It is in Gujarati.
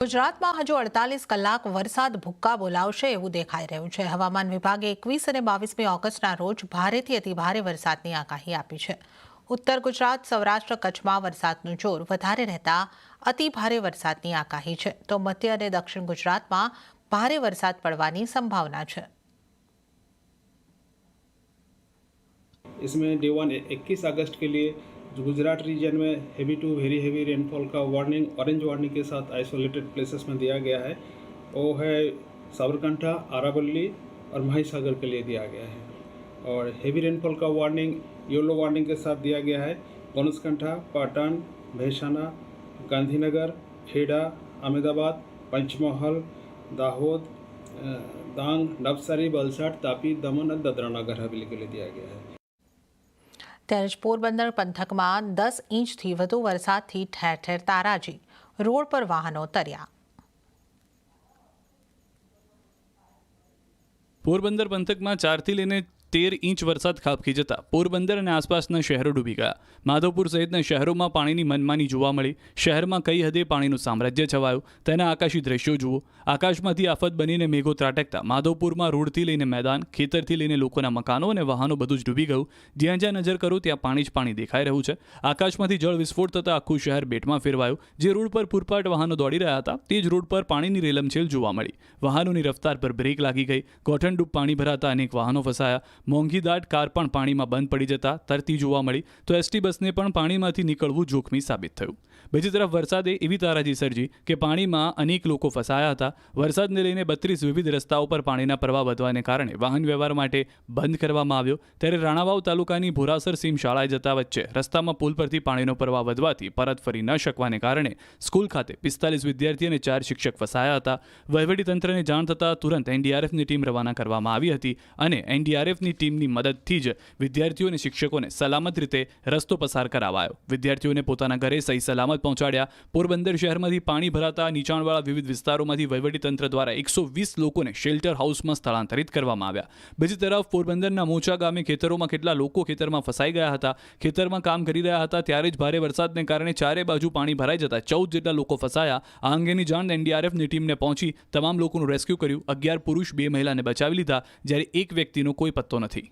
ગુજરાતમાં હજુ 48 કલાક વરસાદ ભૂક્કા બોલાવશે એવું દેખાઈ રહ્યું છે। હવામાન વિભાગે 21 અને 22મી ઓગસ્ટના રોજ ભારેથી અતિભારે વરસાદની આગાહી આપી છે। ઉત્તર ગુજરાત, સૌરાષ્ટ્ર, કચ્છમાં વરસાદનું જોર વધારે રહેતા અતિભારે વરસાદની આગાહી છે, તો મધ્ય અને દક્ષિણ ગુજરાતમાં ભારે વરસાદ પડવાની સંભાવના છે। इसमें डे 1 21 अगस्त के लिए जो गुजरात रीजन में heavy to very heavy rainfall का वार्निंग ऑरेंज वार्निंग के साथ आइसोलेटेड प्लेसेस में दिया गया है। वो है साबरकांठा, आरावली और महासागर के लिए दिया गया है। और हेवी रेनफॉल का वार्निंग येलो वार्निंग के साथ दिया गया है बनसकांठा, पाटन, महेसाणा, गांधीनगर, खेड़ा, अहमदाबाद, पंचमहल, दाहोद, डांग, नवसारी, वलसाड, तापी, दमन और दादरा नगर हवेली के लिए दिया गया है। ત્યારે જ પોરબંદર પંથકમાં 10 ઇંચથી વધુ વરસાદથી ઠેર ઠેર તારાજી, રોડ પર વાહનો તર્યા। પોરબંદર પંથકમાં 4 થી લઈને 13 ઇંચ વરસાદ ખાબકી જતા પોરબંદર અને આસપાસના શહેરો ડૂબી ગયા। માધવપુર સહિતના શહેરોમાં પાણીની મનમાની જોવા મળી। શહેરમાં કઈ હદે પાણીનું સામ્રાજ્ય છવાયું તેના આકાશી દ્રશ્યો જુઓ। આકાશમાંથી આફત બનીને મેઘો ત્રાટકતા માધવપુરમાં રોડથી લઈને મેદાન, ખેતરથી લઈને લોકોના મકાનો અને વાહનો બધું જ ડૂબી ગયું। જ્યાં જ્યાં નજર કરો ત્યાં પાણી જ પાણી દેખાઈ રહ્યું છે। આકાશમાંથી જળ વિસ્ફોટ થતાં આખું શહેર બેટમાં ફેરવાયું। જે રોડ પર પૂરપાટ વાહનો દોડી રહ્યા હતા તે જ રોડ પર પાણીની રેલમછેલ જોવા મળી। વાહનોની રફતાર પર બ્રેક લાગી ગઈ। ગોઠણડૂબ પાણી ભરાતા અનેક વાહનો ફસાયા। મોંઘી દાટ કાર પણ પાણીમાં બંધ પડી જતા તરતી જોવા મળી, તો એસટી બસને પણ પાણીમાંથી નીકળવું જોખમી સાબિત થયું। બીજી તરફ વરસાદે એવી તારાજી સર્જી કે પાણીમાં અનેક લોકો ફસાયા હતા। વરસાદને લઈને 32 વિવિધ રસ્તાઓ પર પાણીના પ્રવાહ વધવાને કારણે વાહન વ્યવહાર માટે બંધ કરવામાં આવ્યો। ત્યારે રાણાવાવ તાલુકાની ભોરાસર સીમ શાળાએ જતા વચ્ચે રસ્તામાં પુલ પરથી પાણીનો પ્રવાહ વધવાથી પરત ફરી ન શકવાને કારણે સ્કૂલ ખાતે 45 વિદ્યાર્થી અને 4 શિક્ષક ફસાયા હતા। વહીવટીતંત્રને જાણ થતાં તુરંત એનડીઆરએફની ટીમ રવાના કરવામાં આવી હતી અને એનડીઆરએફની ટીમની મદદથી જ વિદ્યાર્થીઓ અને શિક્ષકોને સલામત રીતે રસ્તો પસાર કરાવાયો। વિદ્યાર્થીઓને પોતાના ઘરે સહી સલામત પહોંચાડ્યા। પોરબંદર શહેરમાંથી પાણી ભરાતા નીચાણવાળા વિવિધ વિસ્તારોમાંથી વહીવટીતંત્ર દ્વારા 120 લોકોને શેલ્ટર હાઉસમાં સ્થળાંતરિત કરવામાં આવ્યા। બીજી તરફ પોરબંદરના મોચા ગામે ખેતરોમાં કેટલા લોકો ખેતરમાં ફસાઈ ગયા હતા। ખેતરમાં કામ કરી રહ્યા હતા ત્યારે જ ભારે વરસાદને કારણે ચારે બાજુ પાણી ભરાઈ જતા 14 જેટલા લોકો ફસાયા। આ અંગેની જાણ એનડીઆરએફની ટીમને પહોંચી તમામ લોકોનું રેસ્ક્યુ કર્યું। 11 પુરુષ, 2 મહિલાને બચાવી લીધા, જ્યારે એક વ્યક્તિનો કોઈ પત્તો નથી।